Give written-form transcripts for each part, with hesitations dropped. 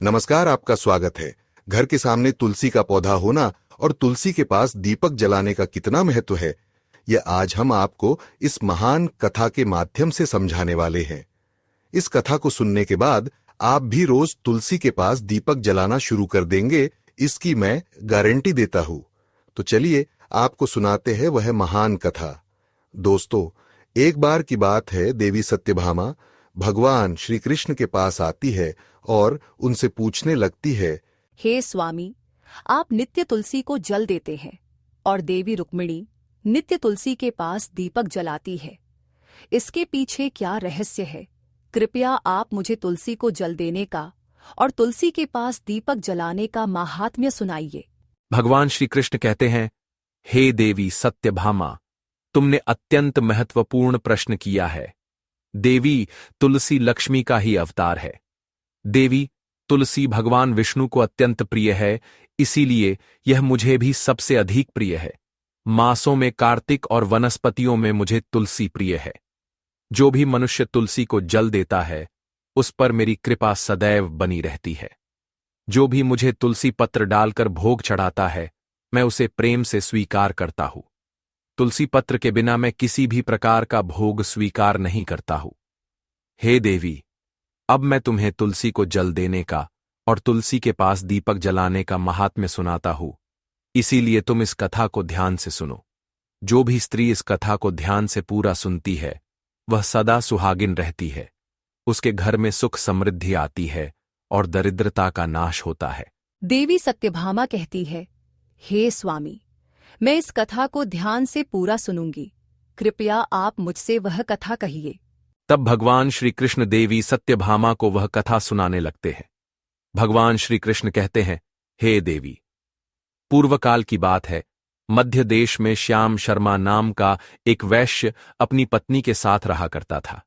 नमस्कार, आपका स्वागत है। घर के सामने तुलसी का पौधा होना और तुलसी के पास दीपक जलाने का कितना महत्व है, यह आज हम आपको इस महान कथा के माध्यम से समझाने वाले हैं। इस कथा को सुनने के बाद आप भी रोज तुलसी के पास दीपक जलाना शुरू कर देंगे, इसकी मैं गारंटी देता हूं। तो चलिए आपको सुनाते हैं वह महान कथा। दोस्तों, एक बार की बात है, देवी सत्यभामा भगवान श्री कृष्ण के पास आती है और उनसे पूछने लगती है, हे स्वामी, आप नित्य तुलसी को जल देते हैं और देवी रुक्मिणी नित्य तुलसी के पास दीपक जलाती है। इसके पीछे क्या रहस्य है? कृपया आप मुझे तुलसी को जल देने का और तुलसी के पास दीपक जलाने का माहात्म्य सुनाइए। भगवान श्री कृष्ण कहते हैं, हे देवी सत्यभामा, तुमने अत्यंत महत्वपूर्ण प्रश्न किया है। देवी तुलसी लक्ष्मी का ही अवतार है। देवी तुलसी भगवान विष्णु को अत्यंत प्रिय है, इसीलिए यह मुझे भी सबसे अधिक प्रिय है। मासों में कार्तिक और वनस्पतियों में मुझे तुलसी प्रिय है। जो भी मनुष्य तुलसी को जल देता है, उस पर मेरी कृपा सदैव बनी रहती है। जो भी मुझे तुलसी पत्र डालकर भोग चढ़ाता है, मैं उसे प्रेम से स्वीकार करता हूं। तुलसी पत्र के बिना मैं किसी भी प्रकार का भोग स्वीकार नहीं करता हूं। हे देवी, अब मैं तुम्हें तुलसी को जल देने का और तुलसी के पास दीपक जलाने का महात्म्य सुनाता हूं, इसीलिए तुम इस कथा को ध्यान से सुनो। जो भी स्त्री इस कथा को ध्यान से पूरा सुनती है, वह सदा सुहागिन रहती है। उसके घर में सुख समृद्धि आती है और दरिद्रता का नाश होता है। देवी सत्यभामा कहती है, हे स्वामी, मैं इस कथा को ध्यान से पूरा सुनूंगी। कृपया आप मुझसे वह कथा कहिए। तब भगवान श्री कृष्ण देवी सत्यभामा को वह कथा सुनाने लगते हैं। भगवान श्री कृष्ण कहते हैं, हे देवी, पूर्वकाल की बात है। मध्य देश में श्याम शर्मा नाम का एक वैश्य अपनी पत्नी के साथ रहा करता था।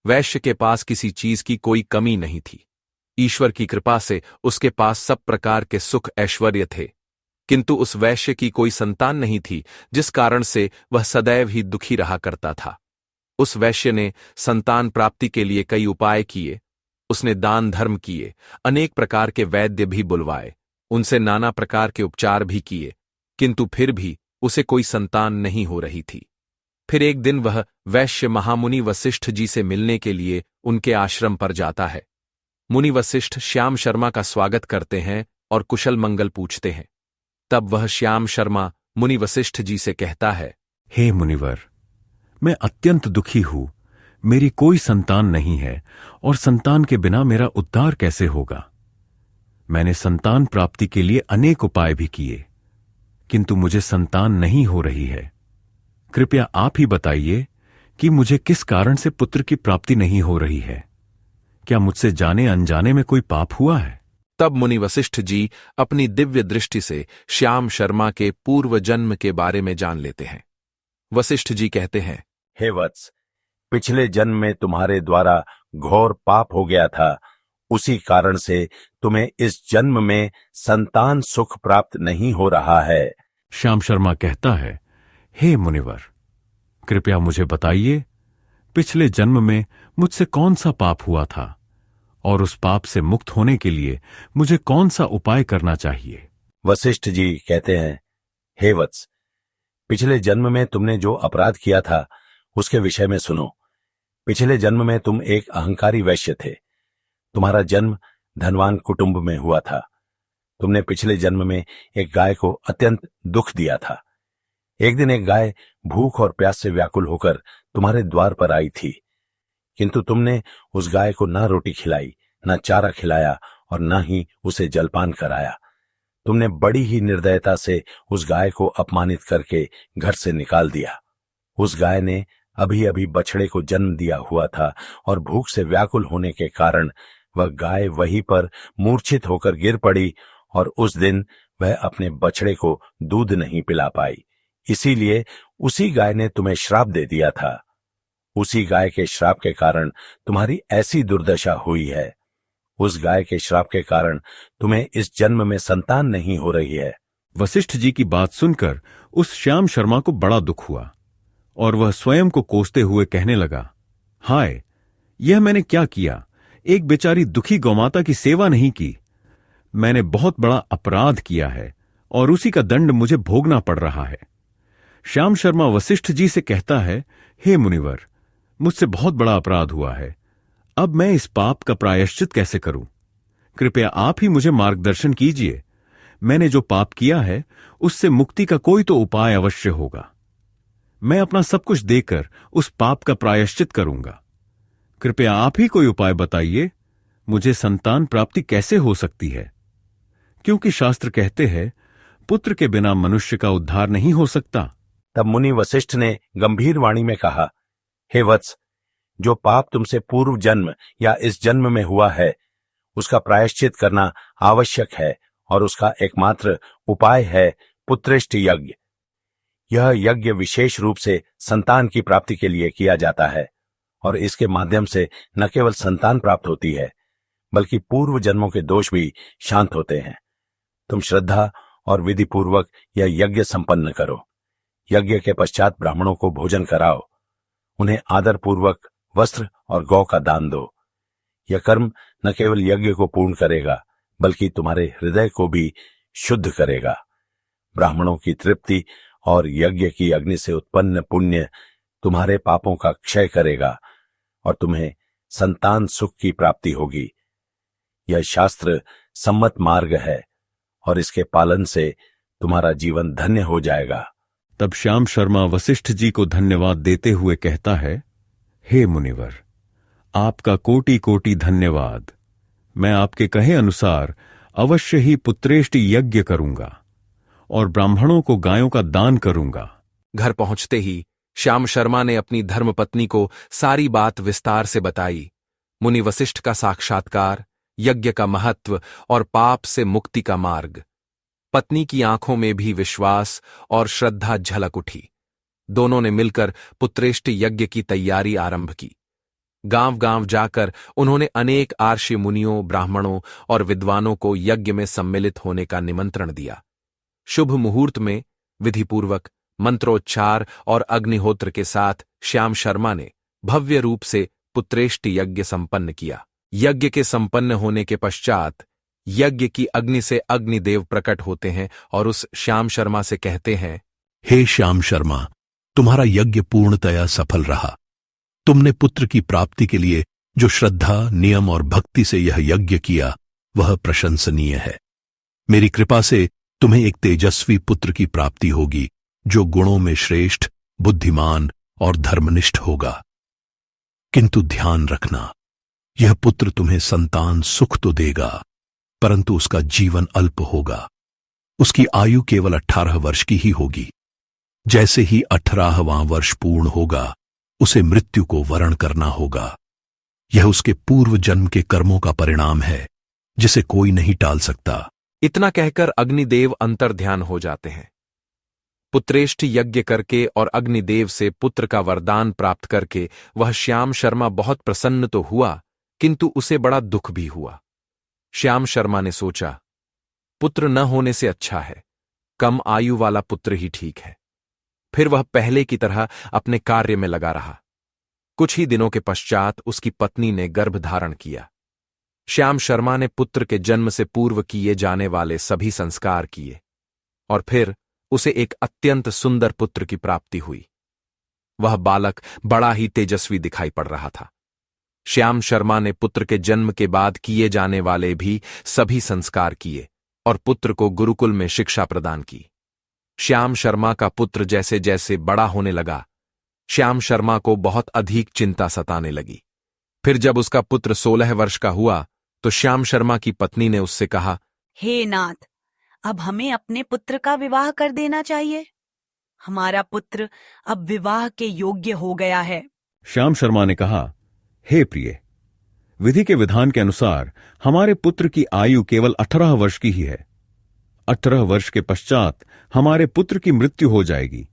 वैश्य के पास किसी चीज की कोई कमी नहीं थी। ईश्वर की कृपा से उसके पास सब प्रकार के सुख ऐश्वर्य थे, किंतु उस वैश्य की कोई संतान नहीं थी, जिस कारण से वह सदैव ही दुखी रहा करता था। उस वैश्य ने संतान प्राप्ति के लिए कई उपाय किए। उसने दान धर्म किए, अनेक प्रकार के वैद्य भी बुलवाए, उनसे नाना प्रकार के उपचार भी किए, किंतु फिर भी उसे कोई संतान नहीं हो रही थी। फिर एक दिन वह वैश्य महामुनि वशिष्ठ जी से मिलने के लिए उनके आश्रम पर जाता है। मुनि वशिष्ठ श्याम शर्मा का स्वागत करते हैं और कुशल मंगल पूछते हैं। तब वह श्याम शर्मा मुनि वशिष्ठ जी से कहता है, हे मुनिवर, मैं अत्यंत दुखी हूं। मेरी कोई संतान नहीं है और संतान के बिना मेरा उद्धार कैसे होगा? मैंने संतान प्राप्ति के लिए अनेक उपाय भी किए, किंतु मुझे संतान नहीं हो रही है। कृपया आप ही बताइए कि मुझे किस कारण से पुत्र की प्राप्ति नहीं हो रही है। क्या मुझसे जाने अनजाने में कोई पाप हुआ है? तब मुनि वशिष्ठ जी अपनी दिव्य दृष्टि से श्याम शर्मा के पूर्व जन्म के बारे में जान लेते हैं। वशिष्ठ जी कहते हैं, हे वत्स, पिछले जन्म में तुम्हारे द्वारा घोर पाप हो गया था। उसी कारण से तुम्हें इस जन्म में संतान सुख प्राप्त नहीं हो रहा है। श्याम शर्मा कहता है, हे मुनिवर, कृपया मुझे बताइए, पिछले जन्म में मुझसे कौन सा पाप हुआ था और उस पाप से मुक्त होने के लिए मुझे कौन सा उपाय करना चाहिए? वशिष्ठ जी कहते हैं, हे वत्स, पिछले जन्म में तुमने जो अपराध किया था उसके विषय में सुनो। पिछले जन्म में तुम एक अहंकारी वैश्य थे। तुम्हारा जन्म धनवान कुटुंब में हुआ था। तुमने पिछले जन्म में एक गाय को अत्यंत दुख दिया था। एक दिन एक गाय भूख और प्यास से व्याकुल होकर तुम्हारे द्वार पर आई थी, किंतु तुमने उस गाय को ना रोटी खिलाई, ना चारा खिलाया और ना ही उसे जलपान कराया। तुमने बड़ी ही निर्दयता से उस गाय को अपमानित करके घर से निकाल दिया। उस गाय ने अभी अभी बछड़े को जन्म दिया हुआ था और भूख से व्याकुल होने के कारण वह गाय वहीं पर मूर्छित होकर गिर पड़ी और उस दिन वह अपने बछड़े को दूध नहीं पिला पाई। इसीलिए उसी गाय ने तुम्हें श्राप दे दिया था। उसी गाय के श्राप के कारण तुम्हारी ऐसी दुर्दशा हुई है। उस गाय के श्राप के कारण तुम्हें इस जन्म में संतान नहीं हो रही है। वशिष्ठ जी की बात सुनकर उस श्याम शर्मा को बड़ा दुख हुआ और वह स्वयं को कोसते हुए कहने लगा, हाय, यह मैंने क्या किया? एक बेचारी दुखी गौमाता की सेवा नहीं की, मैंने बहुत बड़ा अपराध किया है और उसी का दंड मुझे भोगना पड़ रहा है। श्याम शर्मा वशिष्ठ जी से कहता है, हे मुनिवर, मुझसे बहुत बड़ा अपराध हुआ है। अब मैं इस पाप का प्रायश्चित कैसे करूं? कृपया आप ही मुझे मार्गदर्शन कीजिए। मैंने जो पाप किया है उससे मुक्ति का कोई तो उपाय अवश्य होगा। मैं अपना सब कुछ देकर उस पाप का प्रायश्चित करूंगा। कृपया आप ही कोई उपाय बताइए। मुझे संतान प्राप्ति कैसे हो सकती है? क्योंकि शास्त्र कहते हैं, पुत्र के बिना मनुष्य का उद्धार नहीं हो सकता। तब मुनि वशिष्ठ ने गंभीर वाणी में कहा, हे वत्स, जो पाप तुमसे पूर्व जन्म या इस जन्म में हुआ है उसका प्रायश्चित करना आवश्यक है और उसका एकमात्र उपाय है पुत्रेष्ट यज्ञ। यह यज्ञ विशेष रूप से संतान की प्राप्ति के लिए किया जाता है और इसके माध्यम से न केवल संतान प्राप्त होती है बल्कि पूर्व जन्मों के दोष भी शांत होते हैं। तुम श्रद्धा और विधि पूर्वक यह यज्ञ संपन्न करो। यज्ञ के पश्चात ब्राह्मणों को भोजन कराओ, उन्हें आदर पूर्वक वस्त्र और गौ का दान दो। यह कर्म न केवल यज्ञ को पूर्ण करेगा बल्कि तुम्हारे हृदय को भी शुद्ध करेगा। ब्राह्मणों की तृप्ति और यज्ञ की अग्नि से उत्पन्न पुण्य तुम्हारे पापों का क्षय करेगा और तुम्हें संतान सुख की प्राप्ति होगी। यह शास्त्र सम्मत मार्ग है और इसके पालन से तुम्हारा जीवन धन्य हो जाएगा। तब श्याम शर्मा वशिष्ठ जी को धन्यवाद देते हुए कहता है, हे मुनिवर, आपका कोटि कोटि धन्यवाद। मैं आपके कहे अनुसार अवश्य ही पुत्रेष्ट यज्ञ करूंगा और ब्राह्मणों को गायों का दान करूंगा। घर पहुंचते ही श्याम शर्मा ने अपनी धर्मपत्नी को सारी बात विस्तार से बताई। मुनि वशिष्ठ का साक्षात्कार, यज्ञ का महत्व और पाप से मुक्ति का मार्ग। पत्नी की आंखों में भी विश्वास और श्रद्धा झलक उठी। दोनों ने मिलकर पुत्रेष्ट यज्ञ की तैयारी आरंभ की। गांव-गांव जाकर उन्होंने अनेक आर्षि मुनियों, ब्राह्मणों और विद्वानों को यज्ञ में सम्मिलित होने का निमंत्रण दिया। शुभ मुहूर्त में विधिपूर्वक मंत्रोच्चार और अग्निहोत्र के साथ श्याम शर्मा ने भव्य रूप से पुत्रेष्ट यज्ञ संपन्न किया। यज्ञ के संपन्न होने के पश्चात यज्ञ की अग्नि से अग्निदेव प्रकट होते हैं और उस श्याम शर्मा से कहते हैं, हे श्याम शर्मा, तुम्हारा यज्ञ पूर्णतया सफल रहा। तुमने पुत्र की प्राप्ति के लिए जो श्रद्धा, नियम और भक्ति से यह यज्ञ किया वह प्रशंसनीय है। मेरी कृपा से तुम्हें एक तेजस्वी पुत्र की प्राप्ति होगी जो गुणों में श्रेष्ठ, बुद्धिमान और धर्मनिष्ठ होगा। किंतु ध्यान रखना, यह पुत्र तुम्हें संतान सुख तो देगा परंतु उसका जीवन अल्प होगा। उसकी आयु केवल 18 वर्ष की ही होगी। जैसे ही 18वां वर्ष पूर्ण होगा उसे मृत्यु को वरण करना होगा। यह उसके पूर्व जन्म के कर्मों का परिणाम है जिसे कोई नहीं टाल सकता। इतना कहकर अग्निदेव अंतर्ध्यान हो जाते हैं। पुत्रेष्ठ यज्ञ करके और अग्निदेव से पुत्र का वरदान प्राप्त करके वह श्याम शर्मा बहुत प्रसन्न तो हुआ किंतु उसे बड़ा दुख भी हुआ। श्याम शर्मा ने सोचा, पुत्र न होने से अच्छा है, कम आयु वाला पुत्र ही ठीक है। फिर वह पहले की तरह अपने कार्य में लगा रहा। कुछ ही दिनों के पश्चात उसकी पत्नी ने गर्भ धारण किया। श्याम शर्मा ने पुत्र के जन्म से पूर्व किए जाने वाले सभी संस्कार किए और फिर उसे एक अत्यंत सुंदर पुत्र की प्राप्ति हुई। वह बालक बड़ा ही तेजस्वी दिखाई पड़ रहा था। श्याम शर्मा ने पुत्र के जन्म के बाद किए जाने वाले भी सभी संस्कार किए और पुत्र को गुरुकुल में शिक्षा प्रदान की। श्याम शर्मा का पुत्र जैसे जैसे बड़ा होने लगा, श्याम शर्मा को बहुत अधिक चिंता सताने लगी। फिर जब उसका पुत्र 16 वर्ष का हुआ तो श्याम शर्मा की पत्नी ने उससे कहा, हे नाथ, अब हमें अपने पुत्र का विवाह कर देना चाहिए। हमारा पुत्र अब विवाह के योग्य हो गया है। श्याम शर्मा ने कहा, हे प्रिय, विधि के विधान के अनुसार हमारे पुत्र की आयु केवल 18 वर्ष की ही है। 18 वर्ष के पश्चात हमारे पुत्र की मृत्यु हो जाएगी।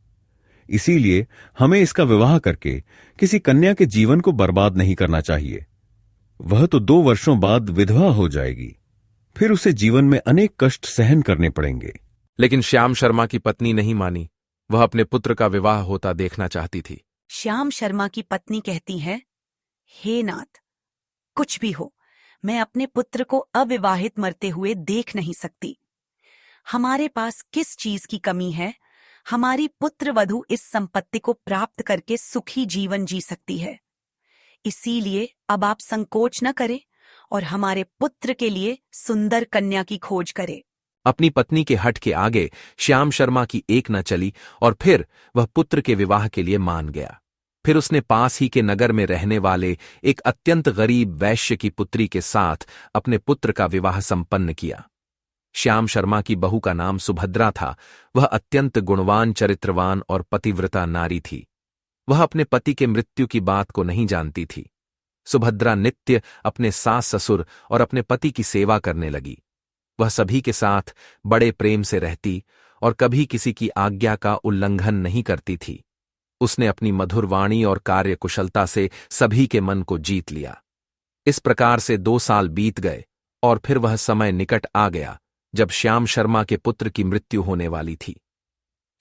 इसीलिए हमें इसका विवाह करके किसी कन्या के जीवन को बर्बाद नहीं करना चाहिए। वह तो 2 वर्षों बाद विधवा हो जाएगी, फिर उसे जीवन में अनेक कष्ट सहन करने पड़ेंगे। लेकिन श्याम शर्मा की पत्नी नहीं मानी। वह अपने पुत्र का विवाह होता देखना चाहती थी। श्याम शर्मा की पत्नी कहती है, हे नाथ, कुछ भी हो, मैं अपने पुत्र को अविवाहित मरते हुए देख नहीं सकती। हमारे पास किस चीज की कमी है? हमारी पुत्र वधू इस संपत्ति को प्राप्त करके सुखी जीवन जी सकती है। इसीलिए अब आप संकोच न करें और हमारे पुत्र के लिए सुंदर कन्या की खोज करें। अपनी पत्नी के हठ के आगे श्याम शर्मा की एक न चली और फिर वह पुत्र के विवाह के लिए मान गया। फिर उसने पास ही के नगर में रहने वाले एक अत्यंत गरीब वैश्य की पुत्री के साथ अपने पुत्र का विवाह संपन्न किया। श्याम शर्मा की बहू का नाम सुभद्रा था। वह अत्यंत गुणवान, चरित्रवान और पतिव्रता नारी थी। वह अपने पति के मृत्यु की बात को नहीं जानती थी। सुभद्रा नित्य अपने सास ससुर और अपने पति की सेवा करने लगी। वह सभी के साथ बड़े प्रेम से रहती और कभी किसी की आज्ञा का उल्लंघन नहीं करती थी। उसने अपनी मधुर वाणी और कार्यकुशलता से सभी के मन को जीत लिया। इस प्रकार से 2 साल बीत गए और फिर वह समय निकट आ गया जब श्याम शर्मा के पुत्र की मृत्यु होने वाली थी।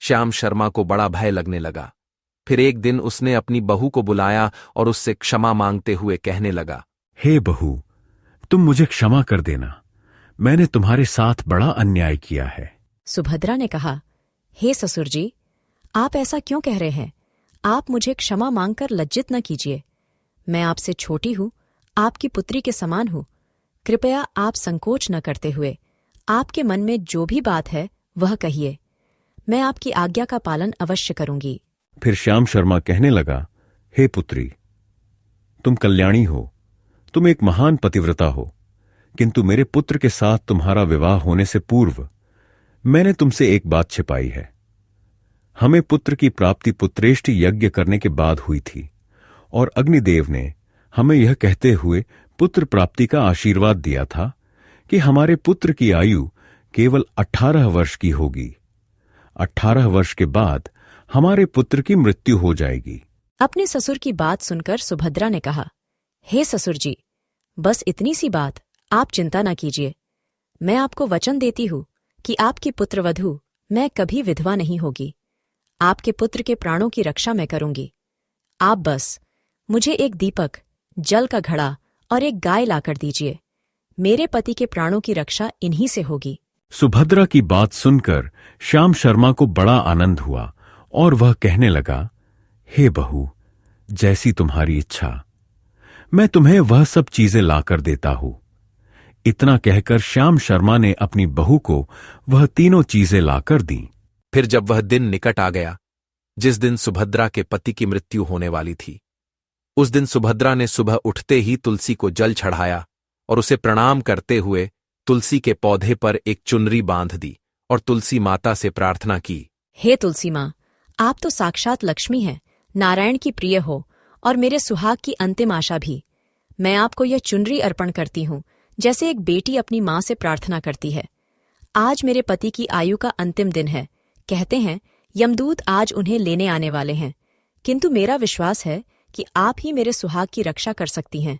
श्याम शर्मा को बड़ा भय लगने लगा। फिर एक दिन उसने अपनी बहू को बुलाया और उससे क्षमा मांगते हुए कहने लगा, हे बहू, तुम मुझे क्षमा कर देना। मैंने तुम्हारे साथ बड़ा अन्याय किया है। सुभद्रा ने कहा, हे ससुर जी, आप ऐसा क्यों कह रहे हैं? आप मुझे क्षमा मांगकर लज्जित न कीजिए। मैं आपसे छोटी हूं, आपकी पुत्री के समान हूं। कृपया आप संकोच न करते हुए आपके मन में जो भी बात है वह कहिए। मैं आपकी आज्ञा का पालन अवश्य करूंगी। फिर श्याम शर्मा कहने लगा, हे पुत्री, तुम कल्याणी हो, तुम एक महान पतिव्रता हो, किंतु मेरे पुत्र के साथ तुम्हारा विवाह होने से पूर्व मैंने तुमसे एक बात छिपाई है। हमें पुत्र की प्राप्ति पुत्रेष्टि यज्ञ करने के बाद हुई थी और अग्निदेव ने हमें यह कहते हुए पुत्र प्राप्ति का आशीर्वाद दिया था कि हमारे पुत्र की आयु केवल 18 वर्ष की होगी। 18 वर्ष के बाद हमारे पुत्र की मृत्यु हो जाएगी। अपने ससुर की बात सुनकर सुभद्रा ने कहा, हे ससुर जी, बस इतनी सी बात, आप चिंता न कीजिए। मैं आपको वचन देती हूं कि आपकी पुत्रवधू मैं कभी विधवा नहीं होगी। आपके पुत्र के प्राणों की रक्षा मैं करूंगी। आप बस मुझे एक दीपक, जल का घड़ा और एक गाय लाकर दीजिए। मेरे पति के प्राणों की रक्षा इन्हीं से होगी। सुभद्रा की बात सुनकर श्याम शर्मा को बड़ा आनंद हुआ और वह कहने लगा, हे बहू, जैसी तुम्हारी इच्छा, मैं तुम्हें वह सब चीजें लाकर देता हूं। इतना कहकर श्याम शर्मा ने अपनी बहू को वह तीनों चीजें लाकर दी। फिर जब वह दिन निकट आ गया जिस दिन सुभद्रा के पति की मृत्यु होने वाली थी, उस दिन सुभद्रा ने सुबह उठते ही तुलसी को जल चढ़ाया और उसे प्रणाम करते हुए तुलसी के पौधे पर एक चुनरी बांध दी और तुलसी माता से प्रार्थना की, हे तुलसी माँ, आप तो साक्षात लक्ष्मी हैं, नारायण की प्रिय हो और मेरे सुहाग की अंतिम आशा भी। मैं आपको यह चुनरी अर्पण करती हूँ जैसे एक बेटी अपनी माँ से प्रार्थना करती है। आज मेरे पति की आयु का अंतिम दिन है। कहते हैं यमदूत आज उन्हें लेने आने वाले हैं, किंतु मेरा विश्वास है कि आप ही मेरे सुहाग की रक्षा कर सकती हैं।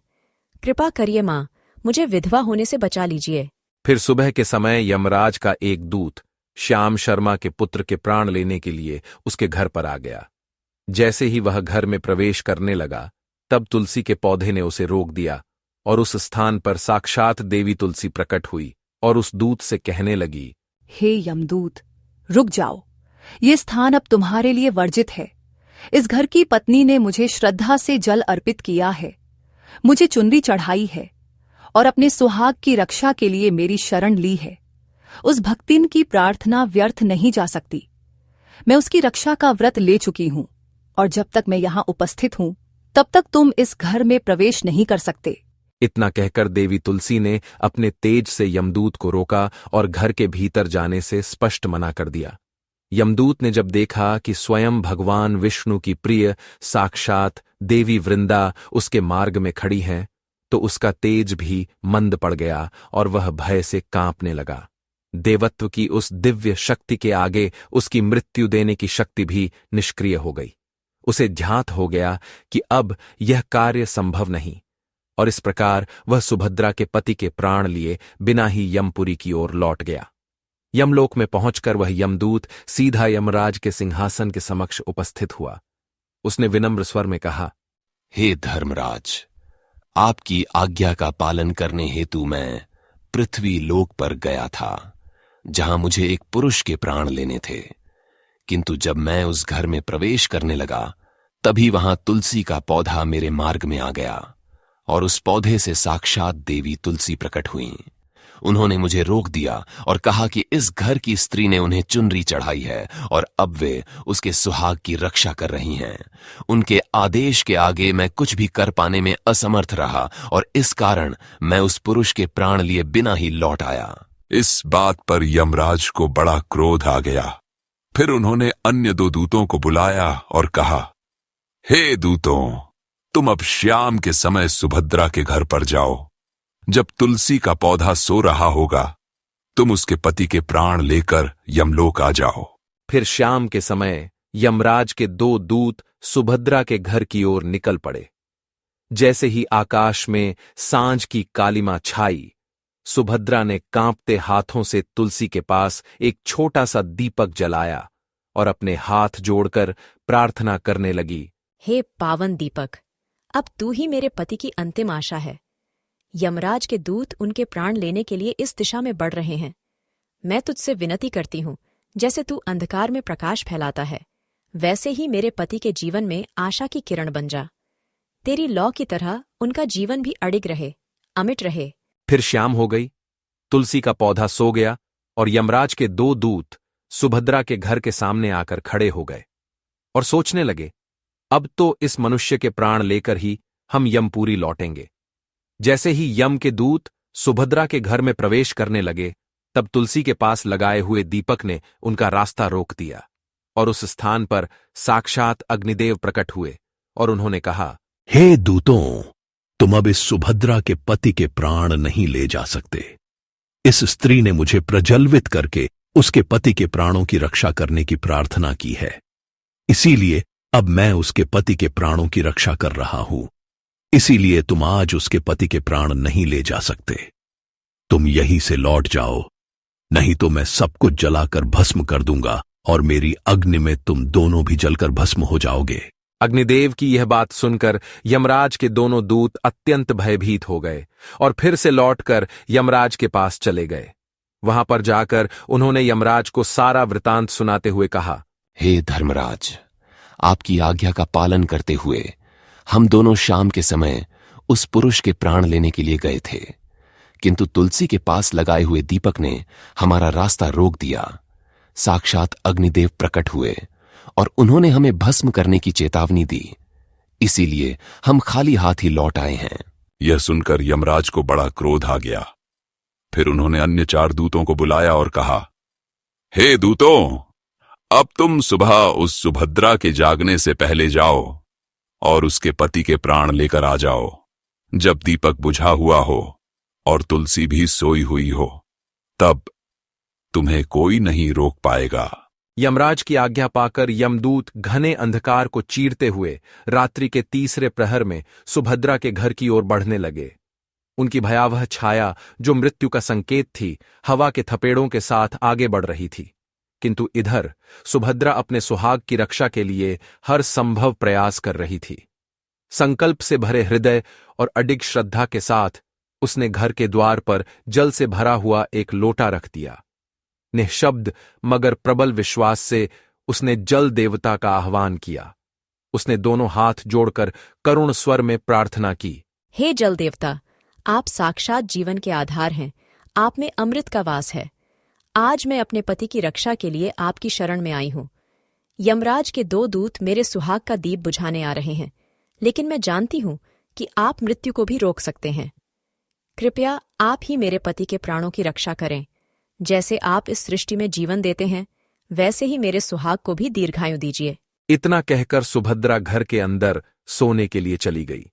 कृपा करिए माँ, मुझे विधवा होने से बचा लीजिए। फिर सुबह के समय यमराज का एक दूत श्याम शर्मा के पुत्र के प्राण लेने के लिए उसके घर पर आ गया। जैसे ही वह घर में प्रवेश करने लगा, तब तुलसी के पौधे ने उसे रोक दिया और उस स्थान पर साक्षात देवी तुलसी प्रकट हुई और उस दूत से कहने लगी, हे यमदूत, रुक जाओ। ये स्थान अब तुम्हारे लिए वर्जित है। इस घर की पत्नी ने मुझे श्रद्धा से जल अर्पित किया है, मुझे चुनरी चढ़ाई है और अपने सुहाग की रक्षा के लिए मेरी शरण ली है। उस भक्तिन की प्रार्थना व्यर्थ नहीं जा सकती। मैं उसकी रक्षा का व्रत ले चुकी हूं और जब तक मैं यहां उपस्थित हूं तब तक तुम इस घर में प्रवेश नहीं कर सकते। इतना कहकर देवी तुलसी ने अपने तेज से यमदूत को रोका और घर के भीतर जाने से स्पष्ट मना कर दिया। यमदूत ने जब देखा कि स्वयं भगवान विष्णु की प्रिय साक्षात देवी वृंदा उसके मार्ग में खड़ी हैं, तो उसका तेज भी मंद पड़ गया और वह भय से कांपने लगा। देवत्व की उस दिव्य शक्ति के आगे उसकी मृत्यु देने की शक्ति भी निष्क्रिय हो गई। उसे ध्यात हो गया कि अब यह कार्य संभव नहीं, और इस प्रकार वह सुभद्रा के पति के प्राण लिए बिना ही यमपुरी की ओर लौट गया। यमलोक में पहुंचकर वह यमदूत सीधा यमराज के सिंहासन के समक्ष उपस्थित हुआ। उसने विनम्र स्वर में कहा, हे धर्मराज, आपकी आज्ञा का पालन करने हेतु मैं पृथ्वी लोक पर गया था, जहां मुझे एक पुरुष के प्राण लेने थे। किंतु जब मैं उस घर में प्रवेश करने लगा, तभी वहां तुलसी का पौधा मेरे मार्ग में आ गया, और उस पौधे से साक्षात देवी तुलसी प्रकट हुई। उन्होंने मुझे रोक दिया और कहा कि इस घर की स्त्री ने उन्हें चुनरी चढ़ाई है और अब वे उसके सुहाग की रक्षा कर रही हैं। उनके आदेश के आगे मैं कुछ भी कर पाने में असमर्थ रहा, और इस कारण मैं उस पुरुष के प्राण लिए बिना ही लौट आया। इस बात पर यमराज को बड़ा क्रोध आ गया। फिर उन्होंने अन्य 2 दूतों को बुलाया और कहा, हे दूतों, तुम अब श्याम के समय सुभद्रा के घर पर जाओ। जब तुलसी का पौधा सो रहा होगा, तुम उसके पति के प्राण लेकर यमलोक आ जाओ। फिर शाम के समय यमराज के 2 दूत सुभद्रा के घर की ओर निकल पड़े। जैसे ही आकाश में सांझ की कालिमा छाई, सुभद्रा ने कांपते हाथों से तुलसी के पास एक छोटा सा दीपक जलाया और अपने हाथ जोड़कर प्रार्थना करने लगी, हे पावन दीपक, अब तू ही मेरे पति की अंतिम आशा है। यमराज के दूत उनके प्राण लेने के लिए इस दिशा में बढ़ रहे हैं। मैं तुझसे विनती करती हूँ, जैसे तू अंधकार में प्रकाश फैलाता है, वैसे ही मेरे पति के जीवन में आशा की किरण बन जा। तेरी लौ की तरह उनका जीवन भी अडिग रहे, अमिट रहे। फिर शाम हो गई, तुलसी का पौधा सो गया और यमराज के 2 दूत सुभद्रा के घर के सामने आकर खड़े हो गए और सोचने लगे, अब तो इस मनुष्य के प्राण लेकर ही हम यमपुरी लौटेंगे। जैसे ही यम के दूत सुभद्रा के घर में प्रवेश करने लगे, तब तुलसी के पास लगाए हुए दीपक ने उनका रास्ता रोक दिया और उस स्थान पर साक्षात अग्निदेव प्रकट हुए और उन्होंने कहा, हे दूतों, तुम अब इस सुभद्रा के पति के प्राण नहीं ले जा सकते। इस स्त्री ने मुझे प्रज्वलित करके उसके पति के प्राणों की रक्षा करने की प्रार्थना की है, इसीलिए अब मैं उसके पति के प्राणों की रक्षा कर रहा हूं। इसीलिए तुम आज उसके पति के प्राण नहीं ले जा सकते। तुम यहीं से लौट जाओ, नहीं तो मैं सब कुछ जलाकर भस्म कर दूंगा और मेरी अग्नि में तुम दोनों भी जलकर भस्म हो जाओगे। अग्निदेव की यह बात सुनकर यमराज के दोनों दूत अत्यंत भयभीत हो गए और फिर से लौटकर यमराज के पास चले गए। वहां पर जाकर उन्होंने यमराज को सारा वृतांत सुनाते हुए कहा, हे धर्मराज, आपकी आज्ञा का पालन करते हुए हम दोनों शाम के समय उस पुरुष के प्राण लेने के लिए गए थे, किंतु तुलसी के पास लगाए हुए दीपक ने हमारा रास्ता रोक दिया। साक्षात अग्निदेव प्रकट हुए और उन्होंने हमें भस्म करने की चेतावनी दी, इसीलिए हम खाली हाथ ही लौट आए हैं। यह सुनकर यमराज को बड़ा क्रोध आ गया। फिर उन्होंने अन्य 4 दूतों को बुलाया और कहा, हे दूतों, अब तुम सुबह उस सुभद्रा के जागने से पहले जाओ और उसके पति के प्राण लेकर आ जाओ। जब दीपक बुझा हुआ हो और तुलसी भी सोई हुई हो, तब तुम्हें कोई नहीं रोक पाएगा। यमराज की आज्ञा पाकर यमदूत घने अंधकार को चीरते हुए रात्रि के 3रे प्रहर में सुभद्रा के घर की ओर बढ़ने लगे। उनकी भयावह छाया, जो मृत्यु का संकेत थी, हवा के थपेड़ों के साथ आगे बढ़ रही थी। किंतु इधर सुभद्रा अपने सुहाग की रक्षा के लिए हर संभव प्रयास कर रही थी। संकल्प से भरे हृदय और अडिग श्रद्धा के साथ उसने घर के द्वार पर जल से भरा हुआ एक लोटा रख दिया। निःशब्द मगर प्रबल विश्वास से उसने जल देवता का आह्वान किया। उसने दोनों हाथ जोड़कर करुण स्वर में प्रार्थना की, हे जल देवता, आप साक्षात जीवन के आधार हैं, आप में अमृत का वास है। आज मैं अपने पति की रक्षा के लिए आपकी शरण में आई हूं। यमराज के 2 दूत मेरे सुहाग का दीप बुझाने आ रहे हैं, लेकिन मैं जानती हूं कि आप मृत्यु को भी रोक सकते हैं। कृपया आप ही मेरे पति के प्राणों की रक्षा करें। जैसे आप इस सृष्टि में जीवन देते हैं, वैसे ही मेरे सुहाग को भी दीर्घायु दीजिए। इतना कहकर सुभद्रा घर के अंदर सोने के लिए चली गई।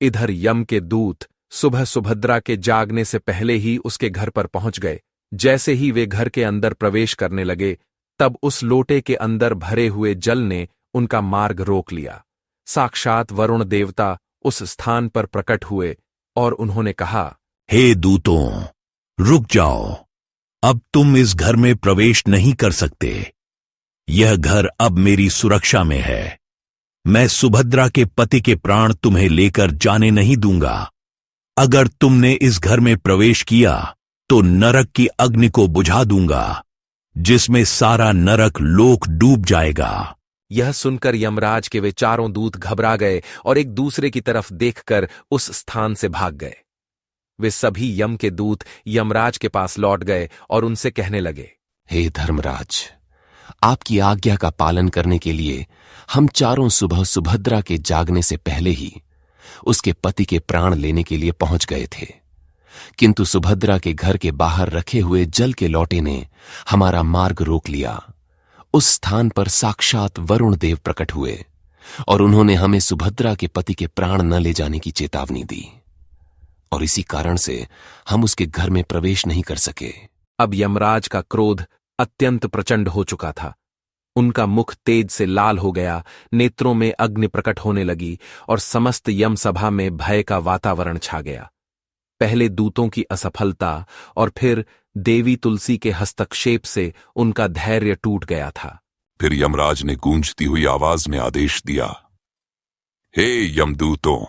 इधर यम के दूत सुबह सुभद्रा के जागने से पहले ही उसके घर पर पहुंच गए। जैसे ही वे घर के अंदर प्रवेश करने लगे, तब उस लोटे के अंदर भरे हुए जल ने उनका मार्ग रोक लिया। साक्षात वरुण देवता उस स्थान पर प्रकट हुए और उन्होंने कहा, हे दूतों, रुक जाओ, अब तुम इस घर में प्रवेश नहीं कर सकते। यह घर अब मेरी सुरक्षा में है। मैं सुभद्रा के पति के प्राण तुम्हें लेकर जाने नहीं दूंगा। अगर तुमने इस घर में प्रवेश किया तो नरक की अग्नि को बुझा दूंगा, जिसमें सारा नरक लोक डूब जाएगा। यह सुनकर यमराज के वे चारों दूत घबरा गए और एक दूसरे की तरफ देखकर उस स्थान से भाग गए। वे सभी यम के दूत यमराज के पास लौट गए और उनसे कहने लगे, हे धर्मराज, आपकी आज्ञा का पालन करने के लिए हम चारों सुबह सुभद्रा के जागने से पहले ही उसके पति के प्राण लेने के लिए पहुंच गए थे, किंतु सुभद्रा के घर के बाहर रखे हुए जल के लौटे ने हमारा मार्ग रोक लिया। उस स्थान पर साक्षात वरुण देव प्रकट हुए और उन्होंने हमें सुभद्रा के पति के प्राण न ले जाने की चेतावनी दी, और इसी कारण से हम उसके घर में प्रवेश नहीं कर सके। अब यमराज का क्रोध अत्यंत प्रचंड हो चुका था। उनका मुख तेज से लाल हो गया, नेत्रों में अग्नि प्रकट होने लगी और समस्त यम सभा में भय का वातावरण छा गया। पहले दूतों की असफलता और फिर देवी तुलसी के हस्तक्षेप से उनका धैर्य टूट गया था। फिर यमराज ने गूंजती हुई आवाज में आदेश दिया, हे यमदूतों,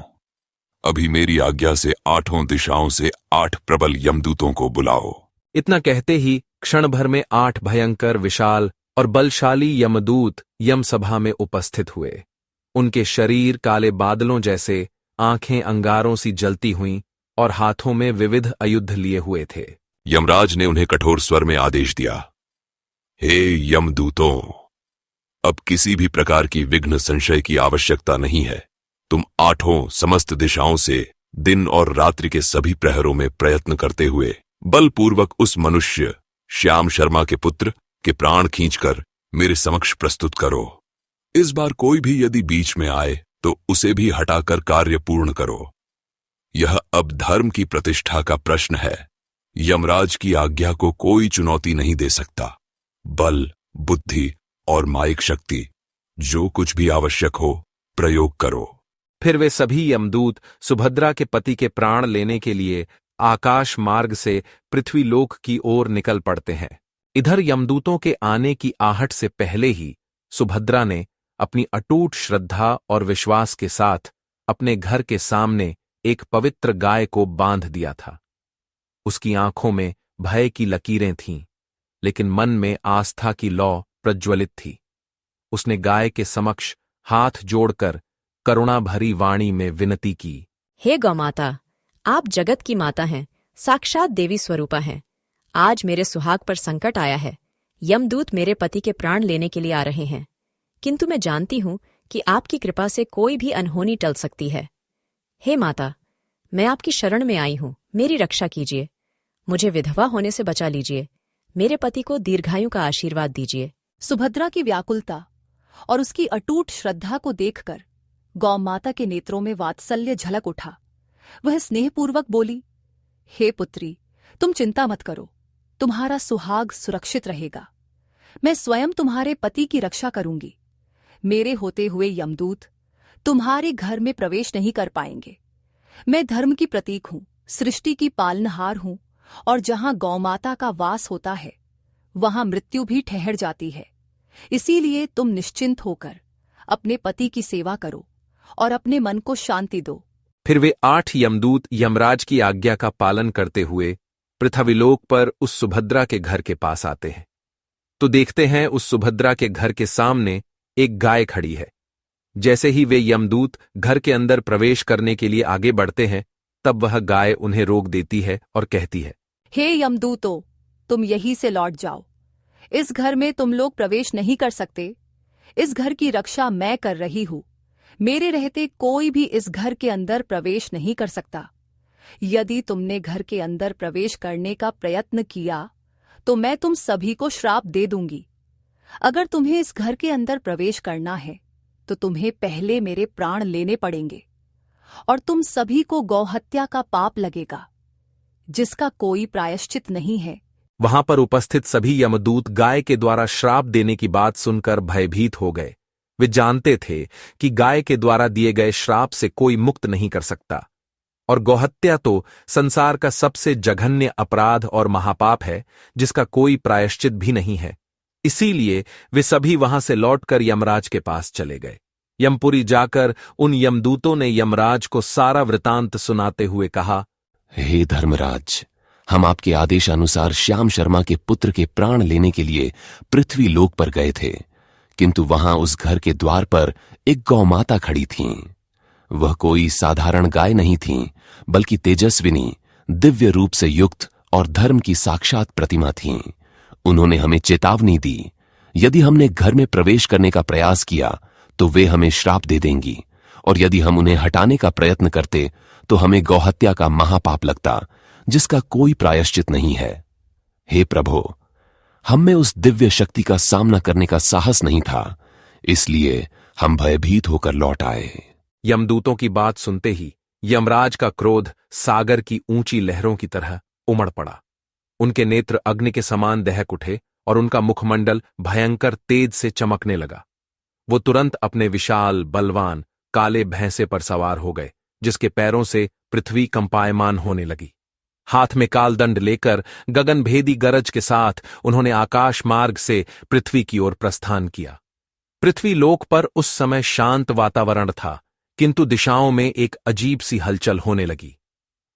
अभी मेरी आज्ञा से 8 दिशाओं से 8 प्रबल यमदूतों को बुलाओ। इतना कहते ही क्षण भर में 8 भयंकर, विशाल और बलशाली यमदूत यमसभा में उपस्थित हुए। उनके शरीर काले बादलों जैसे, आंखें अंगारों सी जलती हुईं और हाथों में विविध आयुध लिए हुए थे। यमराज ने उन्हें कठोर स्वर में आदेश दिया, हे यमदूतों, अब किसी भी प्रकार की विघ्न संशय की आवश्यकता नहीं है। तुम 8 समस्त दिशाओं से दिन और रात्रि के सभी प्रहरों में प्रयत्न करते हुए बलपूर्वक उस मनुष्य श्याम शर्मा के पुत्र के प्राण खींचकर मेरे समक्ष प्रस्तुत करो। इस बार कोई भी यदि बीच में आए तो उसे भी हटाकर कार्य पूर्ण करो। यह अब धर्म की प्रतिष्ठा का प्रश्न है। यमराज की आज्ञा को कोई चुनौती नहीं दे सकता। बल, बुद्धि और मायिक शक्ति, जो कुछ भी आवश्यक हो, प्रयोग करो। फिर वे सभी यमदूत सुभद्रा के पति के प्राण लेने के लिए आकाश मार्ग से पृथ्वीलोक की ओर निकल पड़ते हैं। इधर यमदूतों के आने की आहट से पहले ही सुभद्रा ने अपनी अटूट श्रद्धा और विश्वास के साथ अपने घर के सामने एक पवित्र गाय को बांध दिया था। उसकी आंखों में भय की लकीरें थीं, लेकिन मन में आस्था की लौ प्रज्वलित थी। उसने गाय के समक्ष हाथ जोड़कर करुणा भरी वाणी में विनती की, हे गौमाता, आप जगत की माता हैं, साक्षात देवी स्वरूपा हैं। आज मेरे सुहाग पर संकट आया है। यमदूत मेरे पति के प्राण लेने के लिए आ रहे हैं, किंतु मैं जानती हूं कि आपकी कृपा से कोई भी अनहोनी टल सकती है। हे माता, मैं आपकी शरण में आई हूं, मेरी रक्षा कीजिए। मुझे विधवा होने से बचा लीजिए। मेरे पति को दीर्घायु का आशीर्वाद दीजिए। सुभद्रा की व्याकुलता और उसकी अटूट श्रद्धा को देखकर गौ माता के नेत्रों में वात्सल्य झलक उठा। वह स्नेहपूर्वक बोली, हे पुत्री, तुम चिंता मत करो, तुम्हारा सुहाग सुरक्षित रहेगा। मैं स्वयं तुम्हारे पति की रक्षा करूंगी। मेरे होते हुए यमदूत तुम्हारे घर में प्रवेश नहीं कर पाएंगे। मैं धर्म की प्रतीक हूं, सृष्टि की पालनहार हूं, और जहां गौमाता का वास होता है वहां मृत्यु भी ठहर जाती है। इसीलिए तुम निश्चिंत होकर अपने पति की सेवा करो और अपने मन को शांति दो। फिर वे 8 यमदूत यमराज की आज्ञा का पालन करते हुए पृथ्वीलोक पर उस सुभद्रा के घर के पास आते हैं। तो देखते हैं उस सुभद्रा के घर के सामने एक गाय खड़ी है। जैसे ही वे यमदूत घर के अंदर प्रवेश करने के लिए आगे बढ़ते हैं, तब वह गाय उन्हें रोक देती है और कहती है, हे यमदूतों, तुम यहीं से लौट जाओ। इस घर में तुम लोग प्रवेश नहीं कर सकते। इस घर की रक्षा मैं कर रही हूं। मेरे रहते कोई भी इस घर के अंदर प्रवेश नहीं कर सकता। यदि तुमने घर के अंदर प्रवेश करने का प्रयत्न किया तो मैं तुम सभी को श्राप दे दूंगी। अगर तुम्हें इस घर के अंदर प्रवेश करना है तो तुम्हें पहले मेरे प्राण लेने पड़ेंगे, और तुम सभी को गौहत्या का पाप लगेगा, जिसका कोई प्रायश्चित नहीं है। वहां पर उपस्थित सभी यमदूत गाय के द्वारा श्राप देने की बात सुनकर भयभीत हो गए। वे जानते थे कि गाय के द्वारा दिए गए श्राप से कोई मुक्त नहीं कर सकता, और गौहत्या तो संसार का सबसे जघन्य अपराध और महापाप है, जिसका कोई प्रायश्चित भी नहीं है। इसीलिए वे सभी वहां से लौटकर यमराज के पास चले गए। यमपुरी जाकर उन यमदूतों ने यमराज को सारा वृतांत सुनाते हुए कहा, हे धर्मराज, हम आपके आदेशानुसार श्याम शर्मा के पुत्र के प्राण लेने के लिए पृथ्वी लोक पर गए थे, किंतु वहां उस घर के द्वार पर एक गौमाता खड़ी थीं। वह कोई साधारण गाय नहीं थीं, बल्कि तेजस्विनी, दिव्य रूप से युक्त और धर्म की साक्षात प्रतिमा थीं। उन्होंने हमें चेतावनी दी, यदि हमने घर में प्रवेश करने का प्रयास किया तो वे हमें श्राप दे देंगी, और यदि हम उन्हें हटाने का प्रयत्न करते तो हमें गौहत्या का महापाप लगता, जिसका कोई प्रायश्चित नहीं है। हे प्रभो, हम में उस दिव्य शक्ति का सामना करने का साहस नहीं था, इसलिए हम भयभीत होकर लौट आए। यमदूतों की बात सुनते ही यमराज का क्रोध सागर की ऊंची लहरों की तरह उमड़ पड़ा। उनके नेत्र अग्नि के समान दहक उठे और उनका मुखमंडल भयंकर तेज से चमकने लगा। वो तुरंत अपने विशाल बलवान काले भैंसे पर सवार हो गए, जिसके पैरों से पृथ्वी कंपायमान होने लगी। हाथ में कालदंड लेकर गगनभेदी गरज के साथ उन्होंने आकाश मार्ग से पृथ्वी की ओर प्रस्थान किया। पृथ्वी लोक पर उस समय शांत वातावरण था, किंतु दिशाओं में एक अजीब सी हलचल होने लगी।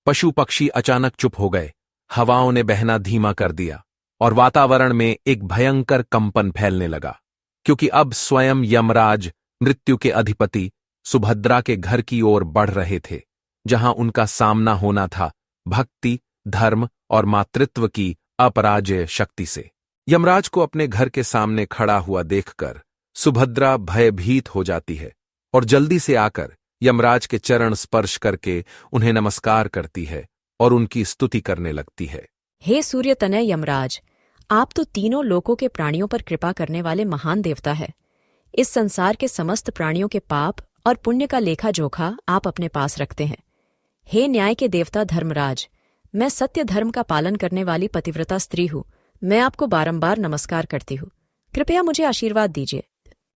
पशु पक्षी अचानक चुप हो गए, हवाओं ने बहना धीमा कर दिया और वातावरण में एक भयंकर कंपन फैलने लगा, क्योंकि अब स्वयं यमराज, मृत्यु के अधिपति, सुभद्रा के घर की ओर बढ़ रहे थे, जहां उनका सामना होना था भक्ति, धर्म और मातृत्व की अपराजेय शक्ति से। यमराज को अपने घर के सामने खड़ा हुआ देखकर सुभद्रा भयभीत हो जाती है और जल्दी से आकर यमराज के चरण स्पर्श करके उन्हें नमस्कार करती है और उनकी स्तुति करने लगती है। हे सूर्यतनय यमराज, आप तो तीनों लोकों के प्राणियों पर कृपा करने वाले महान देवता है। इस संसार के समस्त प्राणियों के पाप और पुण्य का लेखा जोखा आप अपने पास रखते हैं। हे न्याय के देवता धर्मराज, मैं सत्य धर्म का पालन करने वाली पतिव्रता स्त्री हूँ। मैं आपको बारंबार नमस्कार करती हूँ। कृपया मुझे आशीर्वाद दीजिए।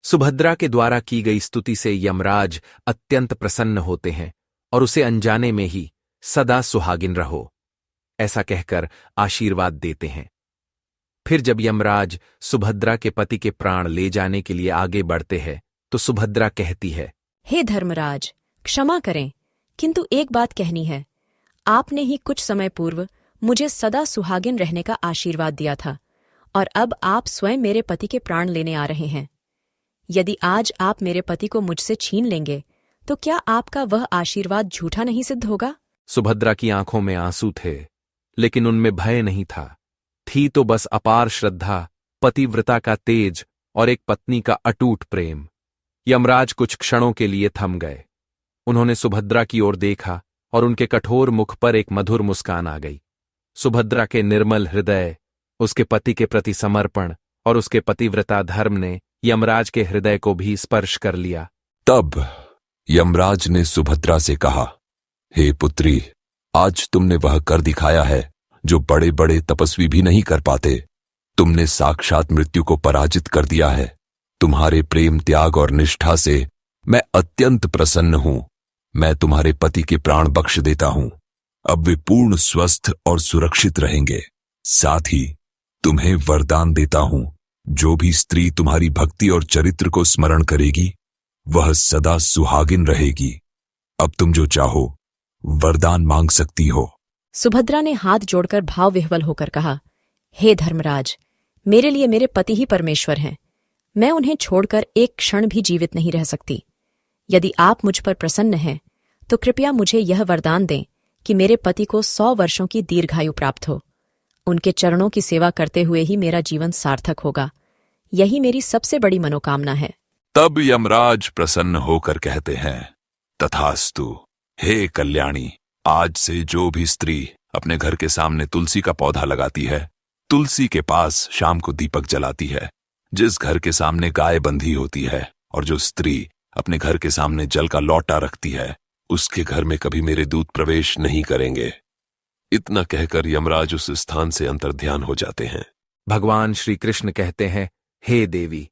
सुभद्रा के द्वारा की गई स्तुति से यमराज अत्यंत प्रसन्न होते हैं और उसे अनजाने में ही सदा सुहागिन रहो, ऐसा कहकर आशीर्वाद देते हैं। फिर जब यमराज सुभद्रा के पति के प्राण ले जाने के लिए आगे बढ़ते हैं तो सुभद्रा कहती है, हे धर्मराज, क्षमा करें, किंतु एक बात कहनी है। आपने ही कुछ समय पूर्व मुझे सदा सुहागिन रहने का आशीर्वाद दिया था, और अब आप स्वयं मेरे पति के प्राण लेने आ रहे हैं। यदि आज आप मेरे पति को मुझसे छीन लेंगे तो क्या आपका वह आशीर्वाद झूठा नहीं सिद्ध होगा? सुभद्रा की आंखों में आंसू थे, लेकिन उनमें भय नहीं था। थी तो बस अपार श्रद्धा, पतिव्रता का तेज और एक पत्नी का अटूट प्रेम। यमराज कुछ क्षणों के लिए थम गए। उन्होंने सुभद्रा की ओर देखा और उनके कठोर मुख पर एक मधुर मुस्कान आ गई। सुभद्रा के निर्मल हृदय, उसके पति के प्रति समर्पण और उसके पतिव्रता धर्म ने यमराज के हृदय को भी स्पर्श कर लिया। तब यमराज ने सुभद्रा से कहा, हे पुत्री, आज तुमने वह कर दिखाया है जो बड़े बड़े तपस्वी भी नहीं कर पाते। तुमने साक्षात मृत्यु को पराजित कर दिया है। तुम्हारे प्रेम, त्याग और निष्ठा से मैं अत्यंत प्रसन्न हूं। मैं तुम्हारे पति के प्राण बख्श देता हूं। अब वे पूर्ण स्वस्थ और सुरक्षित रहेंगे। साथ ही तुम्हें वरदान देता हूं, जो भी स्त्री तुम्हारी भक्ति और चरित्र को स्मरण करेगी वह सदा सुहागिन रहेगी। अब तुम जो चाहो वरदान मांग सकती हो। सुभद्रा ने हाथ जोड़कर भाव विह्वल होकर कहा, हे धर्मराज, मेरे लिए मेरे पति ही परमेश्वर हैं। मैं उन्हें छोड़कर एक क्षण भी जीवित नहीं रह सकती। यदि आप मुझ पर प्रसन्न हैं तो कृपया मुझे यह वरदान दें कि मेरे पति को 100 वर्षों की दीर्घायु प्राप्त हो। उनके चरणों की सेवा करते हुए ही मेरा जीवन सार्थक होगा। यही मेरी सबसे बड़ी मनोकामना है। तब यमराज प्रसन्न होकर कहते हैं, तथास्तु। हे कल्याणी, आज से जो भी स्त्री अपने घर के सामने तुलसी का पौधा लगाती है, तुलसी के पास शाम को दीपक जलाती है, जिस घर के सामने गाय बंधी होती है और जो स्त्री अपने घर के सामने जल का लौटा रखती है, उसके घर में कभी मेरे दूत प्रवेश नहीं करेंगे। इतना कहकर यमराज उस स्थान से अंतर्ध्यान हो जाते हैं। भगवान श्री कृष्ण कहते हैं, हे देवी,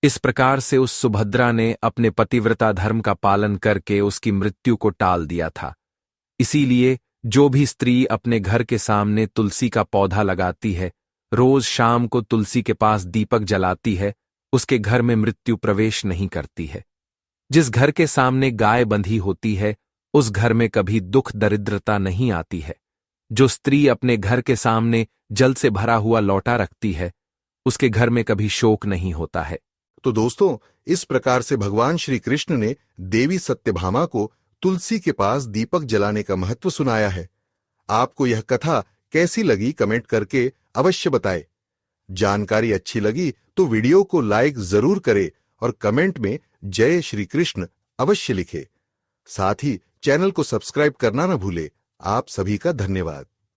इस प्रकार से उस सुभद्रा ने अपने पतिव्रता धर्म का पालन करके उसकी मृत्यु को टाल दिया था। इसीलिए जो भी स्त्री अपने घर के सामने तुलसी का पौधा लगाती है, रोज शाम को तुलसी के पास दीपक जलाती है, उसके घर में मृत्यु प्रवेश नहीं करती है। जिस घर के सामने गाय बंधी होती है, उस घर में कभी दुख दरिद्रता नहीं आती है। जो स्त्री अपने घर के सामने जल से भरा हुआ लौटा रखती है, उसके घर में कभी शोक नहीं होता है। तो दोस्तों, इस प्रकार से भगवान श्री कृष्ण ने देवी सत्यभामा को तुलसी के पास दीपक जलाने का महत्व सुनाया है। आपको यह कथा कैसी लगी कमेंट करके अवश्य बताएं। जानकारी अच्छी लगी तो वीडियो को लाइक जरूर करें और कमेंट में जय श्री कृष्ण अवश्य लिखें। साथ ही चैनल को सब्सक्राइब करना न भूले। आप सभी का धन्यवाद।